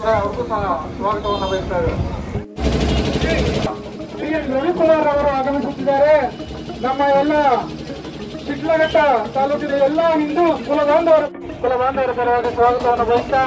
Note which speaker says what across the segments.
Speaker 1: ಇದ್ದಾರೆ, ಅವ್ರಿಗೂ ಸಹ ಸ್ವಾಗತವನ್ನು ಬಯಸ್ತಾರೆ. ರವಿಕುಮಾರ್ ಅವರು ಆಗಮಿಸುತ್ತಿದ್ದಾರೆ. ನಮ್ಮ ಎಲ್ಲ ಶಿಡ್ಲಘಟ್ಟ ತಾಲೂಕಿನ ಎಲ್ಲ ಹಿಂದೂ ಕುಲ ಬಾಂಧವರ ಪರವಾಗಿ ಸ್ವಾಗತವನ್ನು ಬಯಸ್ತಾ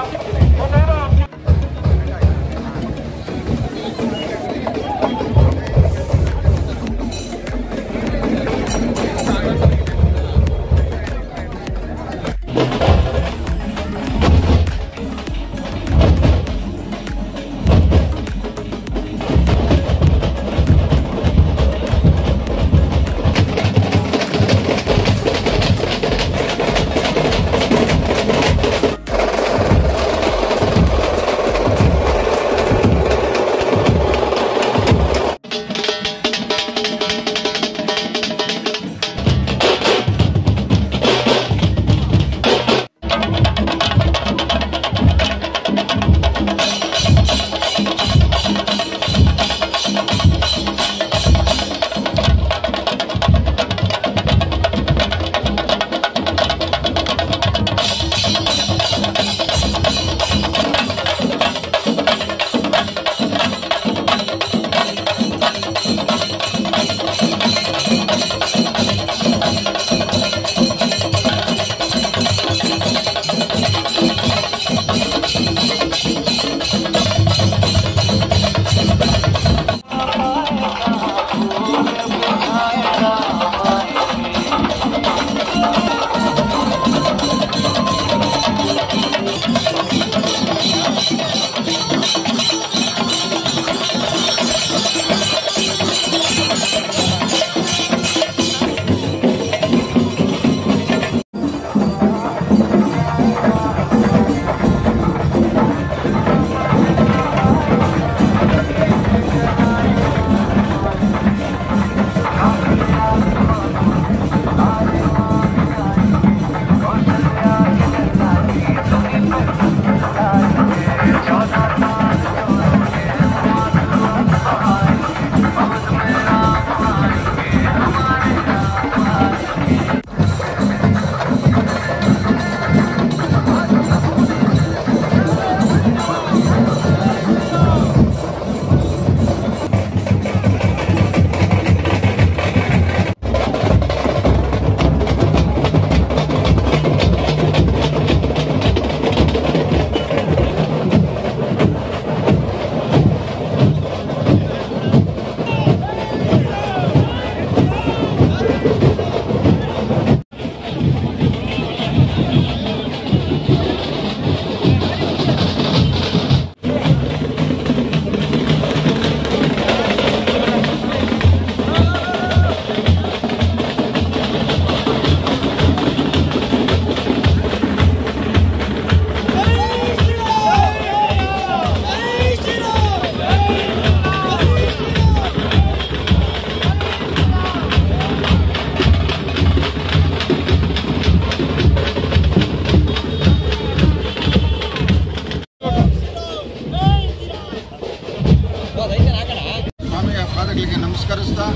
Speaker 2: ನಮಸ್ಕರಿಸ್ತಾ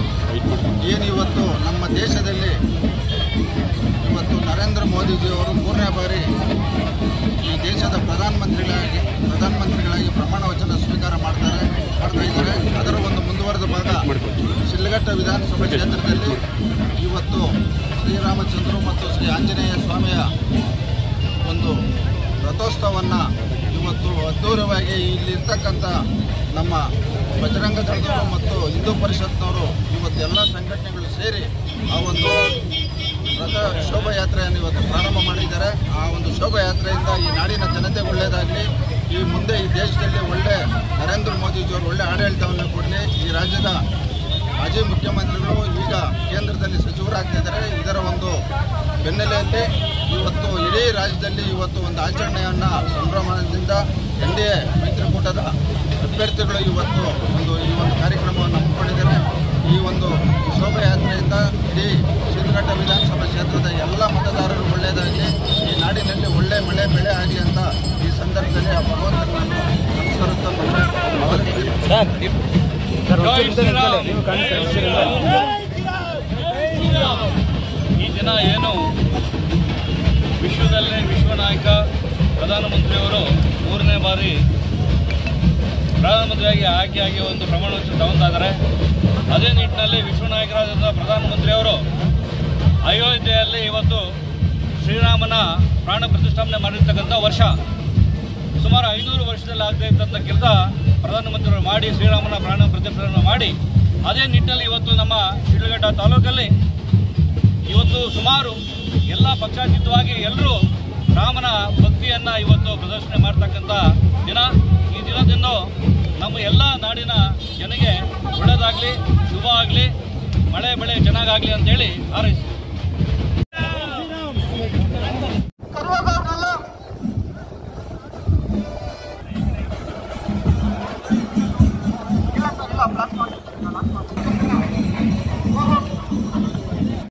Speaker 2: ಏನಿವತ್ತು ನಮ್ಮ ದೇಶದಲ್ಲಿ ಇವತ್ತು ನರೇಂದ್ರ ಮೋದಿಜಿಯವರು 3ನೇ ಬಾರಿ ಈ ದೇಶದ ಪ್ರಧಾನಮಂತ್ರಿಗಳಾಗಿ ಪ್ರಮಾಣ ವಚನ ಸ್ವೀಕಾರ ಮಾಡ್ತಾ ಇದ್ದಾರೆ. ಅದರ ಒಂದು ಮುಂದುವರೆದ ಭಾಗ ಶಿಡ್ಲಘಟ್ಟ ವಿಧಾನಸಭಾ ಕ್ಷೇತ್ರದಲ್ಲಿ ಇವತ್ತು ಶ್ರೀರಾಮಚಂದ್ರ ಮತ್ತು ಶ್ರೀ ಆಂಜನೇಯ ಸ್ವಾಮಿಯ ಒಂದು ರಥೋತ್ಸವವನ್ನು ಇವತ್ತು ಅದ್ಧೂರವಾಗಿ ಇಲ್ಲಿರ್ತಕ್ಕಂಥ ನಮ್ಮ ಬಜರಂಗ ದಳದವರು ಮತ್ತು ಹಿಂದೂ ಪರಿಷತ್ನವರು ಇವತ್ತು ಎಲ್ಲ ಸಂಘಟನೆಗಳು ಸೇರಿ ಆ ಒಂದು ರಥ ಶೋಭಾಯಾತ್ರೆಯನ್ನು ಇವತ್ತು ಪ್ರಾರಂಭ ಮಾಡಿದ್ದಾರೆ. ಆ ಒಂದು ಶೋಭಾಯಾತ್ರೆಯಿಂದ ಈ ನಾಡಿನ ಜನತೆಗೆ ಒಳ್ಳೆಯದಾಗಲಿ, ಈ ಮುಂದೆ ಈ ದೇಶದಲ್ಲಿ ಒಳ್ಳೆ ನರೇಂದ್ರ ಮೋದಿಜಿಯವರು ಒಳ್ಳೆ ಆಡಳಿತವನ್ನು ಕೊಡಲಿ. ಈ ರಾಜ್ಯದ ಮಾಜಿ ಮುಖ್ಯಮಂತ್ರಿಗಳು ಈಗ ಕೇಂದ್ರದಲ್ಲಿ ಸಚಿವರಾಗ್ತಿದ್ದಾರೆ. ಇದರ ಒಂದು ಬೆನ್ನೆಲೆಯಲ್ಲಿ ಇವತ್ತು ಇಡೀ ರಾಜ್ಯದಲ್ಲಿ ಇವತ್ತು ಒಂದು ಆಚರಣೆಯನ್ನು ಸಂಭ್ರಮದಿಂದ NDA ಮೈತ್ರಿಕೂಟದ ಅಭ್ಯರ್ಥಿಗಳು ಇವತ್ತು ಈ ಒಂದು ಕಾರ್ಯಕ್ರಮವನ್ನು ಹಮ್ಮಿಕೊಂಡಿದ್ದಾರೆ. ಈ ಒಂದು ಶೋಭಾಯಾತ್ರೆಯಿಂದ ಇಡೀ ಶಿಡ್ಲಘಟ್ಟ ವಿಧಾನಸಭಾ ಕ್ಷೇತ್ರದ ಎಲ್ಲ ಮತದಾರರು ಒಳ್ಳೆಯದಾಗಲಿ, ಈ ನಾಡಿನಲ್ಲಿ ಒಳ್ಳೆ ಮಳೆ ಬೆಳೆ ಆಗಲಿ ಅಂತ ಈ ಸಂದರ್ಭದಲ್ಲಿ ಆ ಭಗವಂತನನ್ನು ನಮಸ್ಕರಿಸ್ತಾ
Speaker 3: ಈ ದಿನ ಏನು ವಿಶ್ವದಲ್ಲೇ ವಿಶ್ವ ನಾಯಕ ಪ್ರಧಾನಮಂತ್ರಿಯವರು 3ನೇ ಬಾರಿ ಪ್ರಧಾನಮಂತ್ರಿಯಾಗಿ ಆಯ್ಕೆಯಾಗಿ ಒಂದು ಪ್ರಮಾಣ ವಚನ ತಗೊತಾ ಇದ್ದಾರೆ. ಅದೇ ನಿಟ್ಟಿನಲ್ಲಿ ವಿಶ್ವ ನಾಯಕರಾದ ಪ್ರಧಾನಮಂತ್ರಿಯವರು ಅಯೋಧ್ಯೆಯಲ್ಲಿ ಇವತ್ತು ಶ್ರೀರಾಮನ ಪ್ರಾಣ ಪ್ರತಿಷ್ಠಾಪನೆ ಮಾಡಿರ್ತಕ್ಕಂಥ ವರ್ಷ. ಸುಮಾರು 500 ವರ್ಷದಲ್ಲಿ ಆಗದೇ ಇದ್ದಂಥ ಕೆಲಸ ಪ್ರಧಾನಮಂತ್ರಿಗಳು ಮಾಡಿ ಶ್ರೀರಾಮನ ಪ್ರಾಣ ಪ್ರತಿಷ್ಠಾಪನೆ ಮಾಡಿ, ಅದೇ ನಿಟ್ಟಿನಲ್ಲಿ ಇವತ್ತು ನಮ್ಮ ಶಿಡ್ಲಘಟ್ಟ ತಾಲೂಕಲ್ಲಿ ಇವತ್ತು ಸುಮಾರು ಎಲ್ಲ ಪಕ್ಷಾತೀತವಾಗಿ ಎಲ್ಲರೂ ರಾಮನ ಭಕ್ತಿಯನ್ನು ಇವತ್ತು ಪ್ರದರ್ಶನ ಮಾಡ್ತಕ್ಕಂಥ ದಿನ. ಈ ದಿನದಿಂದ ನಮ್ಮ ಎಲ್ಲ ನಾಡಿನ ಜನಗೆ ಒಳ್ಳೆಯದಾಗಲಿ, ಶುಭ ಆಗಲಿ, ಮಳೆ ಬೆಳೆ ಚೆನ್ನಾಗಾಗಲಿ ಅಂತೇಳಿ ಹಾರೈಸ್ತೀವಿ.